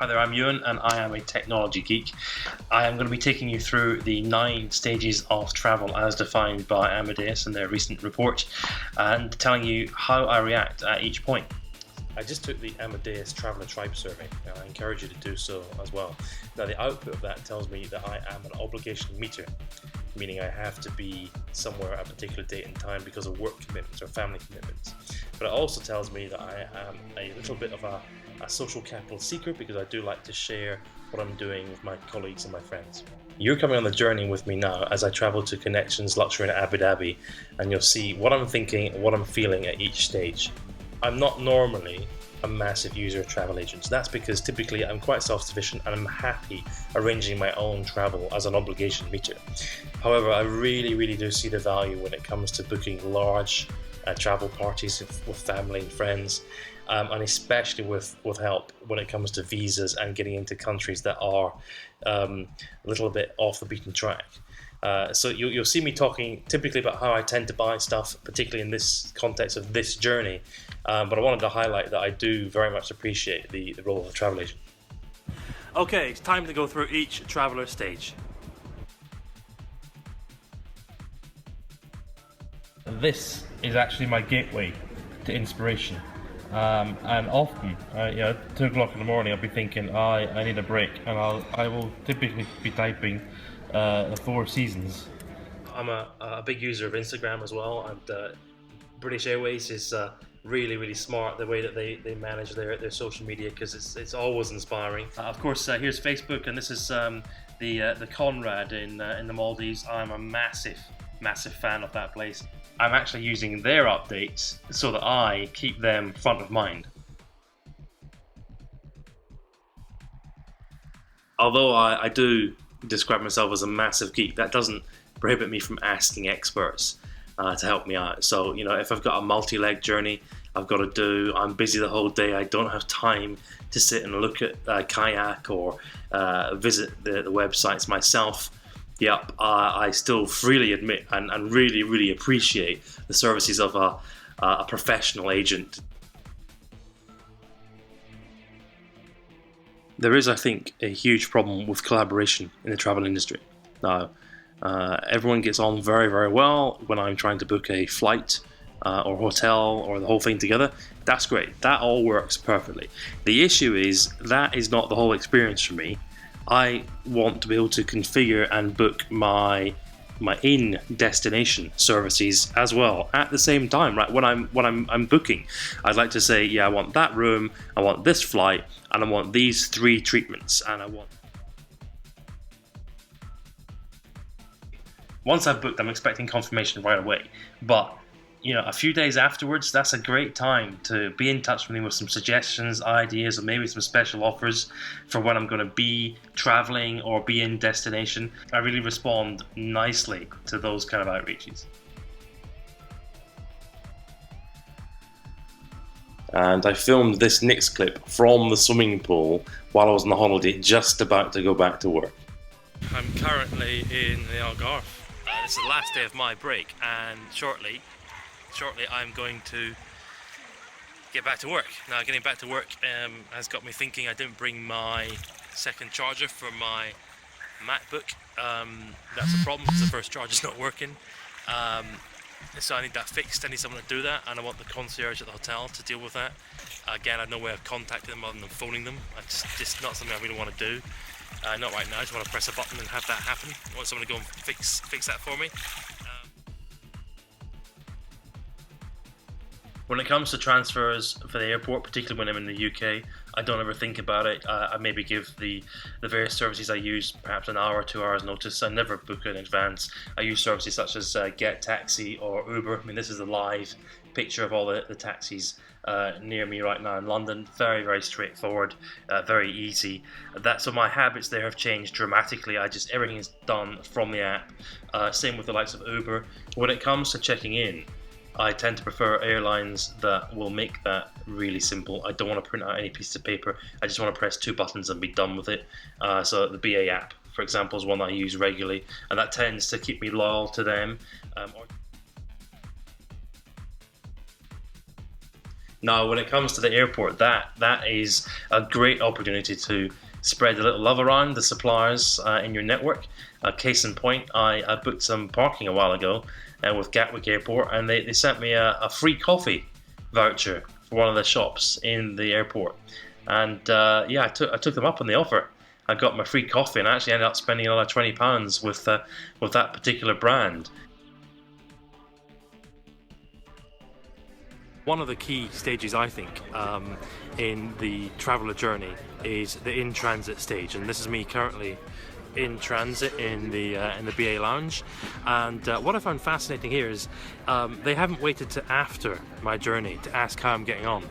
Hi there, I'm Ewan and I am a technology geek. I am going to be taking you through the 9 stages of travel as defined by Amadeus in their recent report and telling you how I react at each point. I just took the Amadeus Traveller Tribe survey and I encourage you to do so as well. Now the output of that tells me that I am an obligation meter, meaning I have to be somewhere at a particular date and time because of work commitments or family commitments. But it also tells me that I am a little bit of a social capital seeker because I do like to share what I'm doing with my colleagues and my friends. You're coming on the journey with me now as I travel to Connections Luxury in Abu Dhabi, and you'll see what I'm thinking and what I'm feeling at each stage. I'm not normally a massive user of travel agents. That's because typically I'm quite self-sufficient and I'm happy arranging my own travel as an obligation meter. However, I really do see the value when it comes to booking large travel parties with family and friends, and especially with help when it comes to visas and getting into countries that are a little bit off the beaten track. So you'll see me talking typically about how I tend to buy stuff, particularly in this context of this journey, but I wanted to highlight that I do very much appreciate the role of a travel agent. Okay, it's time to go through each traveller stage. This is actually my gateway to inspiration. And often, 2 o'clock in the morning, I'll be thinking, I need a break, and I will typically be typing the 4 seasons. I'm a big user of Instagram as well, and British Airways is really smart the way that they manage their social media, because it's always inspiring. Of course, here's Facebook, and this is the Conrad in the Maldives. I'm a massive fan of that place. I'm actually using their updates so that I keep them front of mind. Although I do describe myself as a massive geek, that doesn't prohibit me from asking experts to help me out. So, if I've got a multi-leg journey I've got to do, I'm busy the whole day, I don't have time to sit and look at Kayak or visit the websites myself. Yep, I still freely admit and really appreciate the services of a professional agent. There is, I think, a huge problem with collaboration in the travel industry. Now, everyone gets on very well when I'm trying to book a flight or hotel or the whole thing together. That's great, that all works perfectly. The issue is that is not the whole experience for me. I want to be able to configure and book my in-destination services as well at the same time, right? When I'm booking, I'd like to say, yeah, I want that room, I want this flight, and I want these 3 treatments, and I want. Once I've booked, I'm expecting confirmation right away, but a few days afterwards, that's a great time to be in touch with me with some suggestions, ideas, or maybe some special offers for when I'm going to be traveling or be in destination. I really respond nicely to those kind of outreaches. And I filmed this next clip from the swimming pool while I was on the holiday, just about to go back to work. I'm currently in the Algarve. It's the last day of my break, and shortly I'm going to get back to work. Now, getting back to work has got me thinking I didn't bring my second charger for my MacBook. That's a problem because the first charger's not working. So I need that fixed. I need someone to do that, and I want the concierge at the hotel to deal with that. Again, I have no way of contacting them other than phoning them. It's just not something I really want to do. Not right now. I just want to press a button and have that happen. I want someone to go and fix that for me. When it comes to transfers for the airport, particularly when I'm in the UK, I don't ever think about it. I maybe give the various services I use perhaps an hour or 2 hours notice. I never book in advance. I use services such as Get Taxi or Uber. I mean, this is a live picture of all the taxis near me right now in London. Very straightforward, very easy. So my habits there have changed dramatically. Everything is done from the app. Same with the likes of Uber. When it comes to checking in, I tend to prefer airlines that will make that really simple. I don't want to print out any piece of paper. I just want to press 2 buttons and be done with it. So the BA app, for example, is one that I use regularly, and that tends to keep me loyal to them. Now, when it comes to the airport, that is a great opportunity to spread a little love around the suppliers in your network. Case in point, I booked some parking a while ago with Gatwick Airport, and they sent me a free coffee voucher for one of the shops in the airport. And yeah, I took them up on the offer. I got my free coffee, and I actually ended up spending another £20 with that particular brand. One of the key stages, I think, in the traveller journey is the in-transit stage, and this is me currently in transit in the BA lounge. And what I found fascinating here is they haven't waited to after my journey to ask how I'm getting on.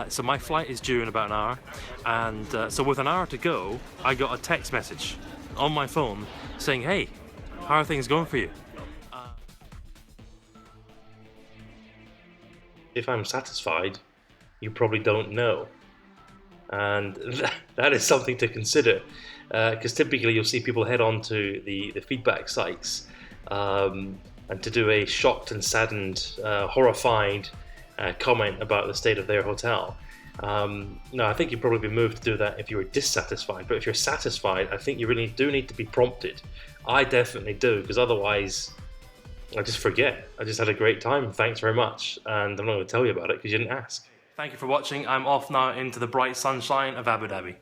So my flight is due in about an hour, and so with an hour to go, I got a text message on my phone saying, "Hey, how are things going for you?" If I'm satisfied, you probably don't know. And that is something to consider, because typically you'll see people head on to the feedback sites and to do a shocked and saddened, horrified comment about the state of their hotel. No, I think you'd probably be moved to do that if you were dissatisfied, but if you're satisfied, I think you really do need to be prompted. I definitely do, because otherwise I just forget. I just had a great time, thanks very much, and I'm not going to tell you about it because you didn't ask. Thank you for watching. I'm off now into the bright sunshine of Abu Dhabi.